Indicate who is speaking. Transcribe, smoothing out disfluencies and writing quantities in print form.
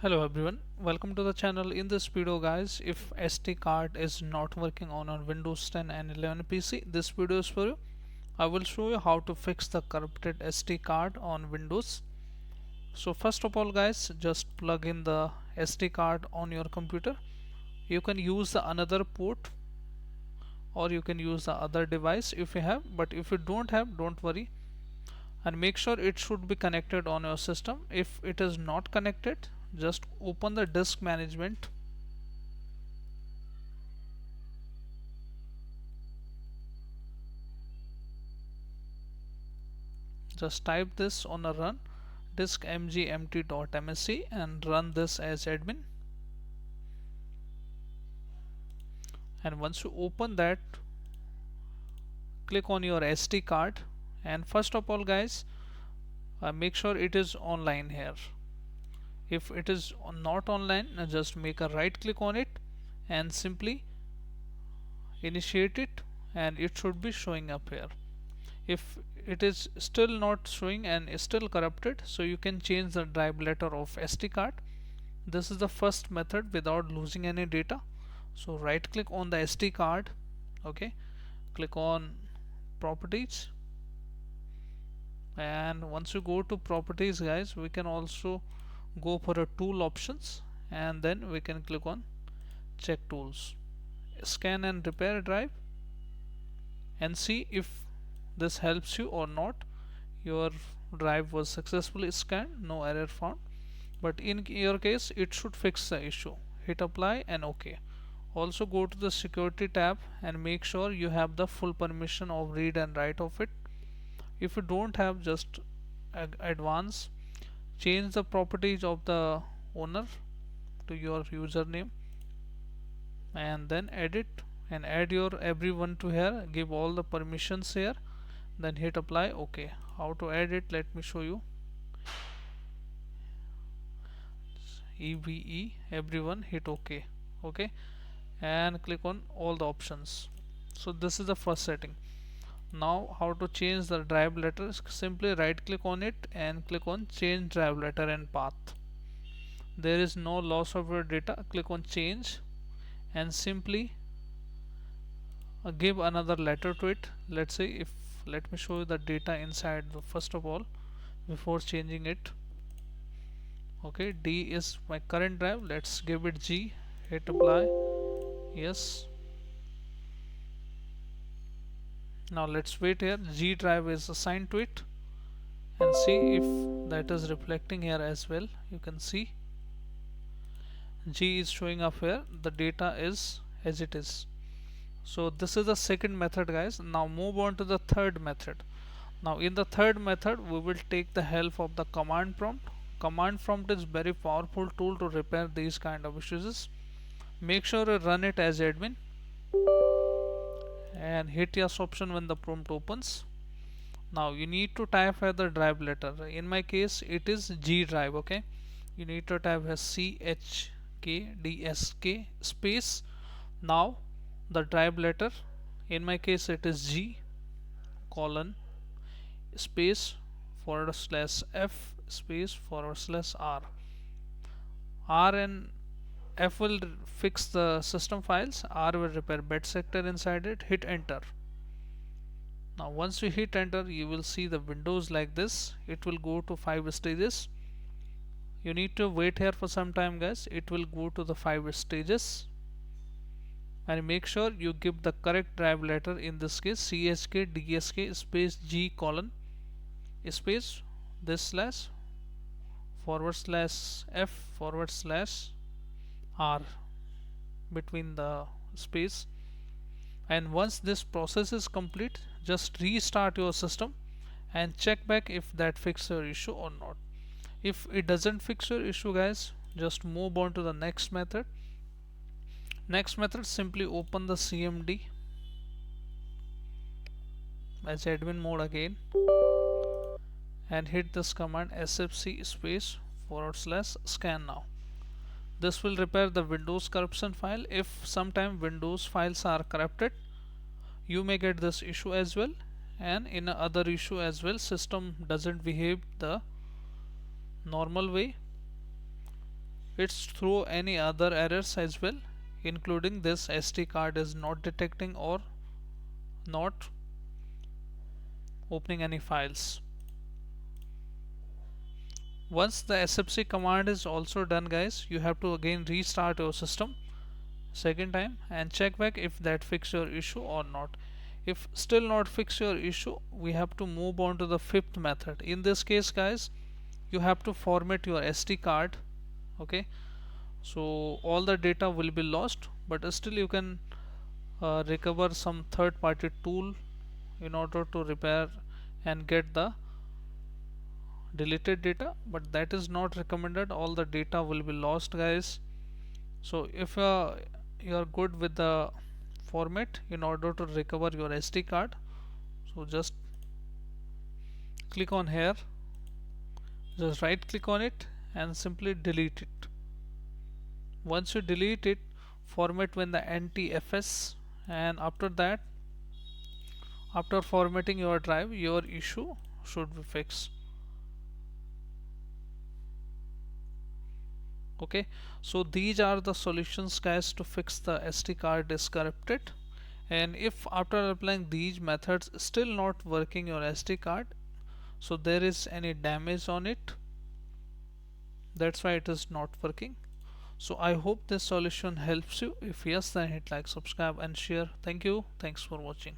Speaker 1: Hello everyone, welcome to the channel. In this video guys, if SD card is not working on a Windows 10 and 11 PC, this video is for you. I will show you how to fix the corrupted SD card on Windows. So first of all guys, just plug in the SD card on your computer. You can use the another port or you can use the other device if you have, but if you don't have, don't worry, and make sure it should be connected on your system. If it is not connected, just open the disk management. Just type this on a run disk mgmt.msc and run this as admin. And once you open that, click on your SD card, and first of all guys, make sure it is online here. If it is not online, just make a right click on it and simply initiate it, and it should be showing up here. If it is still not showing and is still corrupted, so you can change the drive letter of SD card. This is the first method without losing any data. So right click on the SD card, okay, click on properties, and once you go to properties guys, we can also go for a tool options, and then we can click on check tools, scan and repair drive, and see if this helps you or not. Your drive was successfully scanned, no error found, but in your case it should fix the issue. Hit apply and OK. Also go to the security tab and make sure you have the full permission of read and write of it. If you don't have, just advance, change the properties of the owner to your username, and then edit and add your everyone to here, give all the permissions here, then hit apply. OK. How to add it, let me show you. EVE everyone, hit OK. OK, and click on all the options. So this is the first setting. Now how to change the drive letter, simply right click on it and click on change drive letter and path. There is no loss of your data. Click on change and simply give another letter to it. Let's say, if let me show you the data inside first of all before changing it. Okay, D is my current drive, let's give it G, hit apply. Yes, now let's wait here. G drive is assigned to it, and see if that is reflecting here as well. You can see G is showing up here, the data is as it is. So this is the second method guys. Now move on to the third method. Now in the third method we will take the help of the command prompt. Command prompt is very powerful tool to repair these kind of issues. Make sure you run it as admin and hit yes option when the prompt opens. Now you need to type here the drive letter. In my case it is G drive. Okay, you need to type here chkdsk space. Now the drive letter, in my case it is G colon space /F space /R. R and F will fix the system files, R will repair bed sector inside it. Hit enter. Now once you hit enter, you will see the windows like this. It will go to 5 stages. You need to wait here for some time guys. It will go to the 5 stages, and make sure you give the correct drive letter, in this case chkdsk space G colon space this /F /R between the space. And once this process is complete, just restart your system and check back if that fixes your issue or not. If it doesn't fix your issue guys, just move on to the next method. Next method, simply open the CMD as admin mode again and hit this command sfc space /scannow. This will repair the Windows corruption file. If sometime Windows files are corrupted, you may get this issue as well, and in other issue as well, system doesn't behave the normal way. It's through any other errors as well, including this SD card is not detecting or not opening any files. Once the SFC command is also done guys, you have to again restart your system second time and check back if that fix your issue or not. If still not fix your issue, we have to move on to the fifth method. In this case guys, you have to format your SD card. Okay, so all the data will be lost, but still you can recover some third party tool in order to repair and get the deleted data, but that is not recommended. All the data will be lost guys. So if you are good with the format in order to recover your SD card, so just click on here, just right click on it and simply delete it. Once you delete it, format when the NTFS, and after that, after formatting your drive, your issue should be fixed. Okay, so these are the solutions guys to fix the SD card is corrupted. And if after applying these methods still not working your SD card, so there is any damage on it, that's why it is not working. So I hope this solution helps you. If yes, then hit like, subscribe and share. Thank you, thanks for watching.